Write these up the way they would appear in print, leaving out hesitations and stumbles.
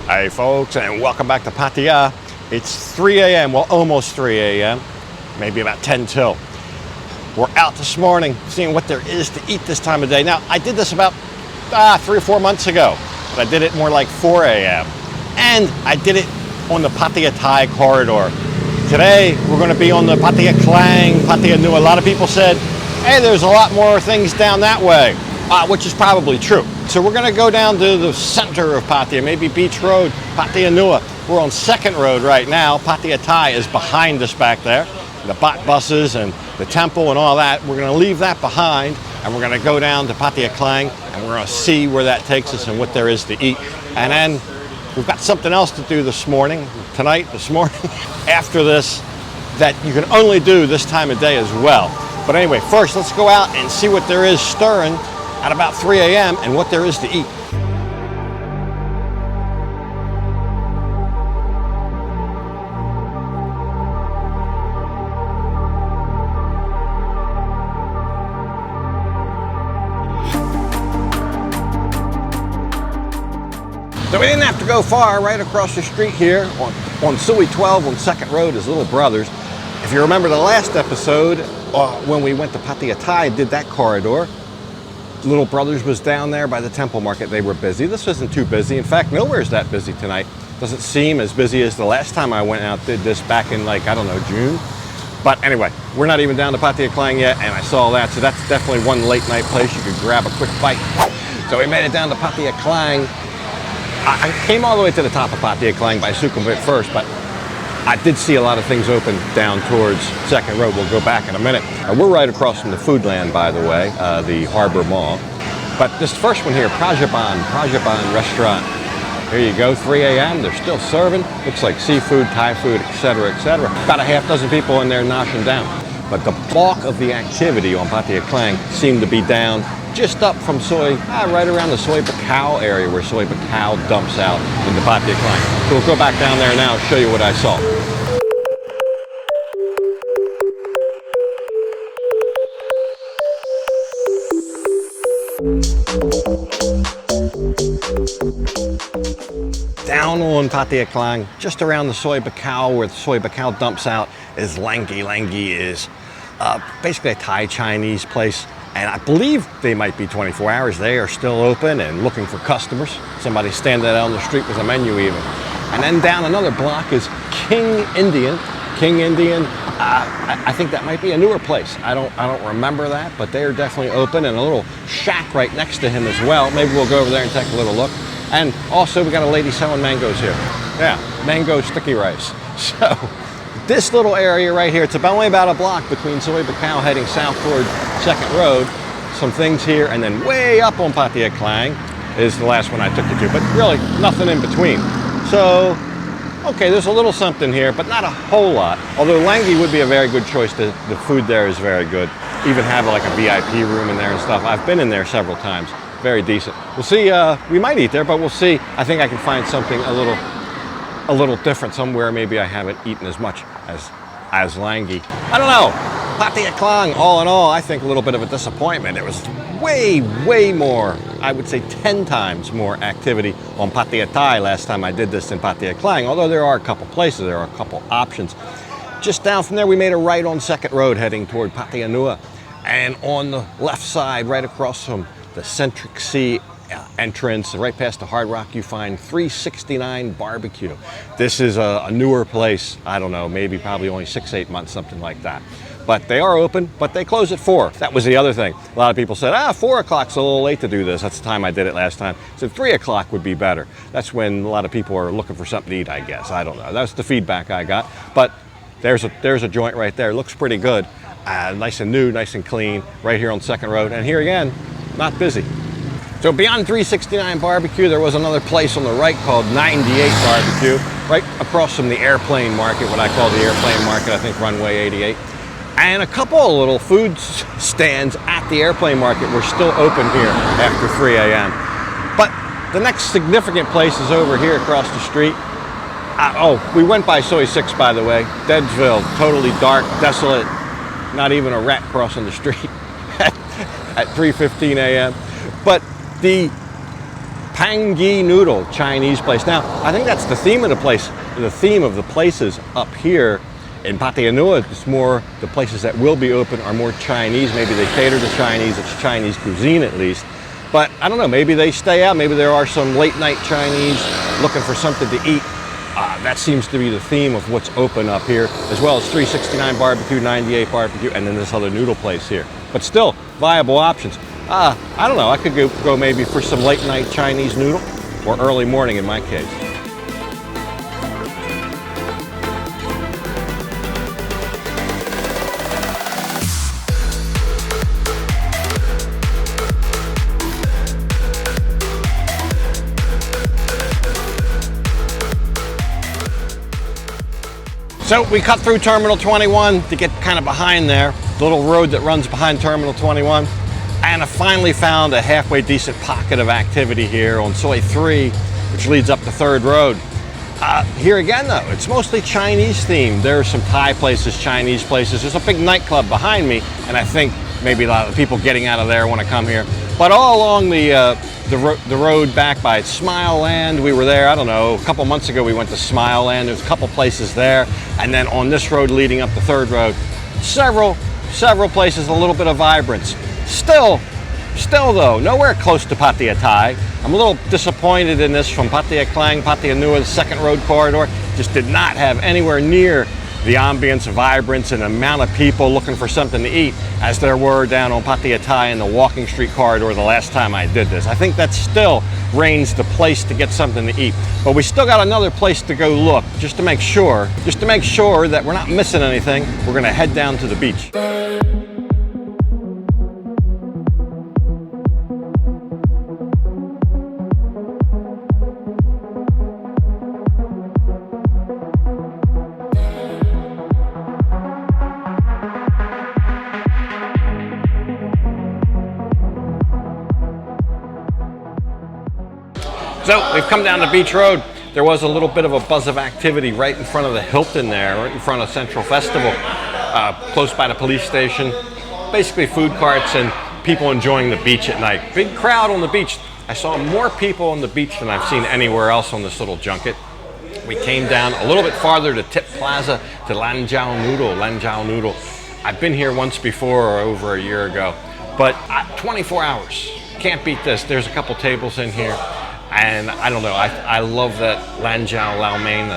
Hey folks, and welcome back to Patia. It's 3 a.m., well almost 3 a.m., maybe about 10 till. We're out this morning seeing what there is to eat this time of day. Now, I did this about 3 or 4 months ago, but I did it more like 4 a.m. And I did it on the Patia Thai corridor. Today, we're going to be on the Patia Clang, Patia Nua. A lot of people said, hey, there's a lot more things down that way, which is probably true. So we're going to go down to the center of Patia, maybe Beach Road, Patia Nua. We're on 2nd Road right now. Patia Thai is behind us back there. The bot buses and the temple and all that. We're going to leave that behind, and we're going to go down to Patia Clang, and we're going to see where that takes us and what there is to eat. And then we've got something else to do this morning, this morning, after this, that you can only do this time of day as well. But anyway, first let's go out and see what there is stirring at about 3 a.m. and what there is to eat. So we didn't have to go far. Right across the street here on Sui 12 on 2nd Road is Little Brothers. If you remember the last episode, when we went to Patia Thai, did that corridor, Little Brothers was down there by the temple market. They were busy. This isn't too busy. In fact, nowhere's that busy tonight. Doesn't seem as busy as the last time I went out, did this back in like, I don't know, June. But anyway, we're not even down to Patia Clang yet, and I saw that. So that's definitely one late night place you could grab a quick bite. So we made it down to Patia Clang. I came all the way to the top of Patia Clang by Sukhumvit first, but I did see a lot of things open down towards 2nd Road. We'll go back in a minute. We're right across from the Foodland, by the way, the Harbor Mall. But this first one here, Prajaban Restaurant. Here you go, 3 a.m. They're still serving. Looks like seafood, Thai food, etc., etc. About a half dozen people in there noshing down. But the bulk of the activity on Patia Clang seemed to be down just up from right around the Soi Buakhao area where Soi Buakhao dumps out into Patia Clang. So we'll go back down there now and show you what I saw. Down on Patia Clang, just around the Soi Buakhao, where the Soi Buakhao dumps out, is Langi. Langi is basically a Thai-Chinese place. And I believe they might be 24 hours. They are still open and looking for customers. Somebody standing out on the street with a menu even. And then down another block is King Indian. King Indian, I think that might be a newer place. I don't remember that, but they are definitely open, and a little shack right next to him as well. Maybe we'll go over there and take a little look. And also we got a lady selling mangoes here. Yeah, mango sticky rice. So this little area right here, it's only about a block between Soi Buakhao heading south toward 2nd Road. Some things here, and then way up on Patia Clang is the last one I took you to, but really nothing in between. So, okay, there's a little something here, but not a whole lot. Although Langi would be a very good choice. The food there is very good. Even have like a VIP room in there and stuff. I've been in there several times. Very decent. We'll see, we might eat there, but we'll see. I think I can find something a little different somewhere. Maybe I haven't eaten as much as Langi. I don't know. Patia Clang, all in all, I think a little bit of a disappointment. It was way more, I would say 10 times more activity on Patia Thai last time I did this in Patia Clang, although there are a couple places, there are a couple options. Just down from there, we made a right on 2nd Road heading toward Patia Nua. And on the left side, right across from the Centric Sea entrance, right past the Hard Rock, you find 369 Barbecue. This is a newer place. I don't know, maybe probably only 6-8 months, something like that. But they are open, but they close at 4. That was the other thing. A lot of people said, 4 o'clock's a little late to do this. That's the time I did it last time. So 3 o'clock would be better. That's when a lot of people are looking for something to eat, I guess. I don't know. That's the feedback I got. But there's a joint right there. It looks pretty good. Nice and new, nice and clean, right here on 2nd Road. And here again, not busy. So beyond 369 Barbecue, there was another place on the right called 98 Barbecue, right across from the airplane market, what I call the airplane market, I think runway 88. And a couple of little food stands at the airplane market were still open here after 3 a.m. But the next significant place is over here across the street. We went by Soi 6, by the way. Deadsville, totally dark, desolate, not even a rat crossing the street at 3:15 a.m. But the Pangi Noodle Chinese place. Now, I think that's the theme of the place. The theme of the places up here in Patia Nua, it's more the places that will be open are more Chinese. Maybe they cater to Chinese, it's Chinese cuisine at least. But I don't know, maybe they stay out. Maybe there are some late night Chinese looking for something to eat. That seems to be the theme of what's open up here, as well as 369 Barbecue, 98 Barbecue, and then this other noodle place here. But still, viable options. I don't know, I could go maybe for some late night Chinese noodle, or early morning in my case. So we cut through Terminal 21 to get kind of behind there, the little road that runs behind Terminal 21. And I finally found a halfway decent pocket of activity here on Soi 3, which leads up the third road. Here again though, it's mostly Chinese themed. There are some Thai places, Chinese places. There's a big nightclub behind me, and I think maybe a lot of people getting out of there want to come here. But all along the road back by Smile Land, we were there, I don't know, a couple months ago we went to Smile Land. There's a couple places there. And then on this road leading up the third road, several places, a little bit of vibrance. Still though, nowhere close to Patia Thai. I'm a little disappointed in this from Patia Clang, Patia Nua, the second road corridor. Just did not have anywhere near the ambience, vibrance, and amount of people looking for something to eat as there were down on Patia Thai in the walking street corridor the last time I did this. I think that still reigns the place to get something to eat. But we still got another place to go look, just to make sure that we're not missing anything. We're gonna head down to the beach. So we've come down the beach road. There was a little bit of a buzz of activity right in front of the Hilton there, right in front of Central Festival, close by the police station. Basically food carts and people enjoying the beach at night. Big crowd on the beach. I saw more people on the beach than I've seen anywhere else on this little junket. We came down a little bit farther to Tip Plaza to Lanjiao Noodle. I've been here once before, over a year ago, but 24 hours. Can't beat this. There's a couple tables in here. And I don't know, I love that Lanjiao Lao Mein,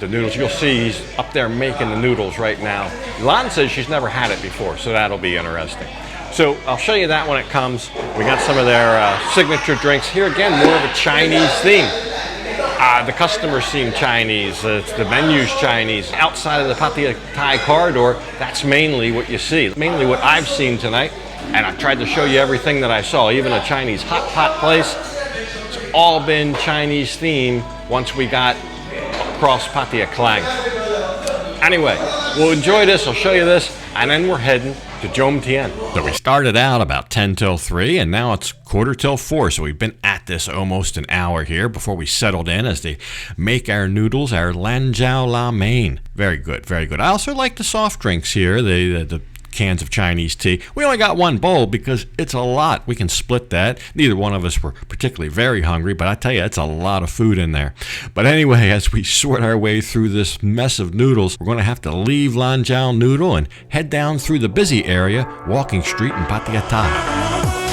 the noodles. You'll see he's up there making the noodles right now. Lan says she's never had it before, so that'll be interesting. So I'll show you that when it comes. We got some of their signature drinks. Here again, more of a Chinese theme. The customers seem Chinese, the menu's Chinese. Outside of the Patia Thai corridor, that's mainly what you see. Mainly what I've seen tonight. And I tried to show you everything that I saw, even a Chinese hot pot place. All been Chinese theme once we got across Patia Clang. Anyway, we'll enjoy this, I'll show you this, and then we're heading to jomtien. So we started out about 10 till 3, and now it's quarter till 4, so we've been at this almost an hour here before we settled in as they make our noodles, our Lanjiao La Mein. Very good, very good. I also like the soft drinks here, the cans of Chinese tea. We only got one bowl because it's a lot. We can split that. Neither one of us were particularly very hungry, but I tell you, it's a lot of food in there. But anyway, as we sort our way through this mess of noodles, we're going to have to leave Lanjiao Noodle and head down through the busy area, Walking Street in Patia Thai.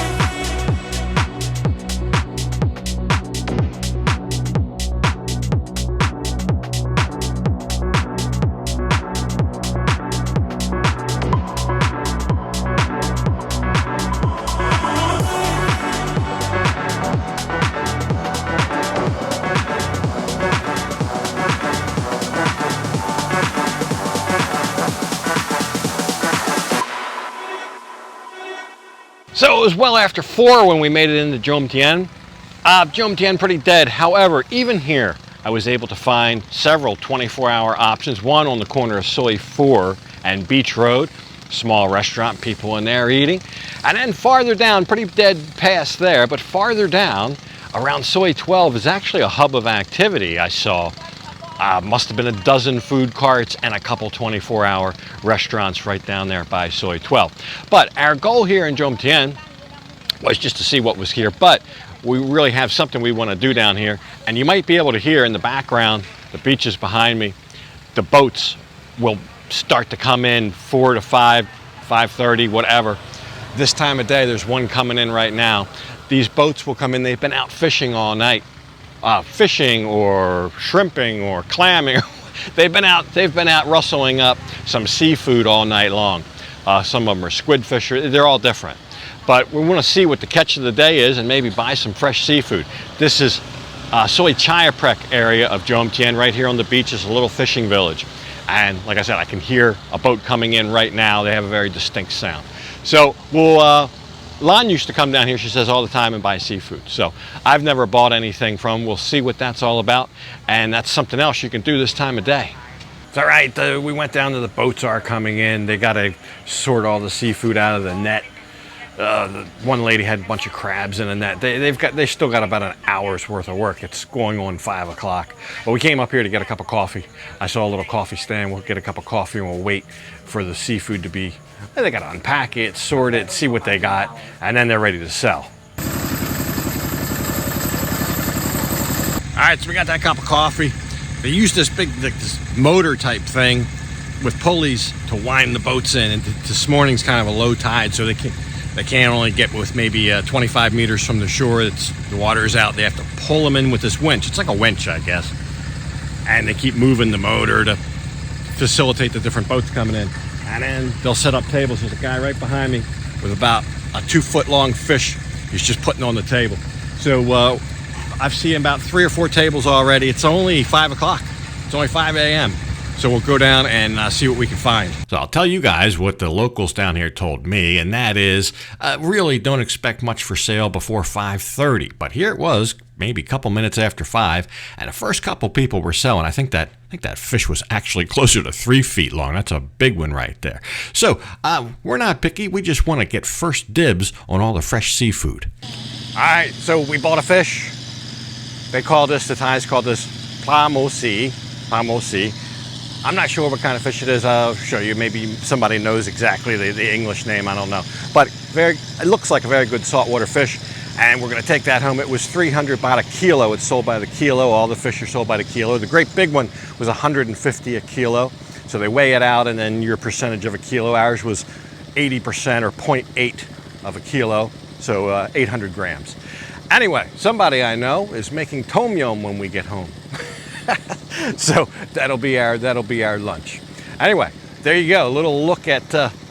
So it was well after 4 when we made it into jomtien. Jomtien pretty dead. However, even here, I was able to find several 24-hour options. One on the corner of Soi 4 and Beach Road. Small restaurant, people in there eating. And then farther down, pretty dead past there, but farther down, around Soi 12 is actually a hub of activity I saw. Must have been a dozen food carts and a couple 24-hour restaurants right down there by Soi 12. But our goal here in jomtien was just to see what was here. But we really have something we want to do down here. And you might be able to hear in the background, the beach is behind me, the boats will start to come in 4 to 5, 5:30, whatever. This time of day, there's one coming in right now. These boats will come in, they've been out fishing all night. Fishing or shrimping or clamming. They've been out rustling up some seafood all night long. Some of them are squid fishers, they're all different. But we want to see what the catch of the day is and maybe buy some fresh seafood. This is South Pattaya area of Jomtien. Right here on the beach is a little fishing village. And like I said, I can hear a boat coming in right now. They have a very distinct sound. So Lan used to come down here, she says, all the time and buy seafood. So I've never bought anything from them. We'll see what that's all about. And that's something else you can do this time of day. It's all right, we went down to the boats are coming in. They got to sort all the seafood out of the net. The one lady had a bunch of crabs in a net. They still got about an hour's worth of work. It's going on 5 o'clock. But we came up here to get a cup of coffee. I saw a little coffee stand. We'll get a cup of coffee and we'll wait for the seafood to be, they got to unpack it, sort it, see what they got, and then they're ready to sell. All right, so we got that cup of coffee. They use this big this motor type thing with pulleys to wind the boats in. And this morning's kind of a low tide, so they can't only get with maybe 25 meters from the shore. The water's out. They have to pull them in with this winch. It's like a winch, I guess. And they keep moving the motor to facilitate the different boats coming in. And then they'll set up tables. There's a guy right behind me with about a 2-foot long fish. He's just putting on the table. So I've seen about 3 or 4 tables already. It's only 5 o'clock. It's only 5 a.m. So we'll go down and see what we can find. So I'll tell you guys what the locals down here told me, and that is really don't expect much for sale before 5:30. But here it was, maybe a couple minutes after 5, and the first couple people were selling. I think that fish was actually closer to 3 feet long. That's a big one right there. So we're not picky. We just want to get first dibs on all the fresh seafood. All right, so we bought a fish. They call this, the Thais call this pamosi. I'm not sure what kind of fish it is. I'll show you. Maybe somebody knows exactly the English name. I don't know. But it looks like a very good saltwater fish. And we're going to take that home. It was 300 baht a kilo. It's sold by the kilo. All the fish are sold by the kilo. The great big one was 150 a kilo. So they weigh it out, and then your percentage of a kilo. Ours was 80% or 0.8 of a kilo. So 800 grams. Anyway, somebody I know is making tom yum when we get home. So that'll be our lunch. Anyway, there you go. A little look at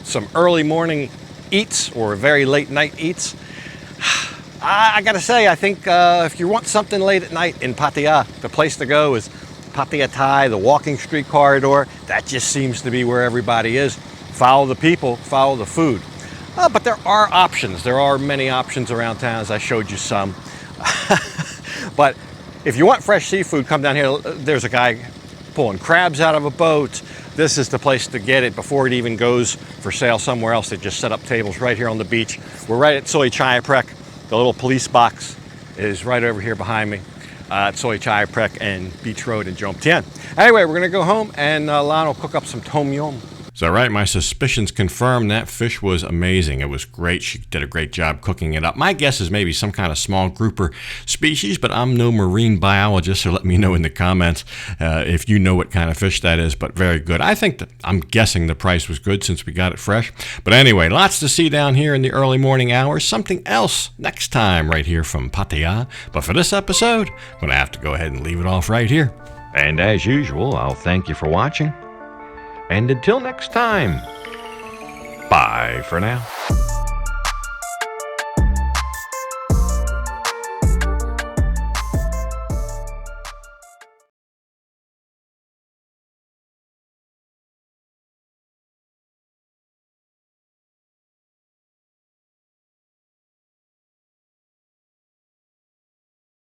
some early morning eats or very late night eats. I gotta say, I think if you want something late at night in Patia, the place to go is Patia Thai, the walking street corridor. That just seems to be where everybody is. Follow the people, follow the food. But there are options. There are many options around town, as I showed you some. But if you want fresh seafood, come down here. There's a guy pulling crabs out of a boat. This is the place to get it before it even goes for sale somewhere else. They just set up tables right here on the beach. We're right at South Pattaya. The little police box is right over here behind me at South Pattaya and Beach Road in Jomtien. Anyway, we're going to go home and Lan will cook up some tom yum. So right, my suspicions confirmed. That fish was amazing. It was great. She did a great job cooking it up. My guess is maybe some kind of small grouper species, but I'm no marine biologist, so let me know in the comments if you know what kind of fish that is, but very good. I'm guessing the price was good since we got it fresh. But anyway, lots to see down here in the early morning hours. Something else next time right here from Patia. But for this episode, I'm going to have to go ahead and leave it off right here. And as usual, I'll thank you for watching. And until next time, bye for now.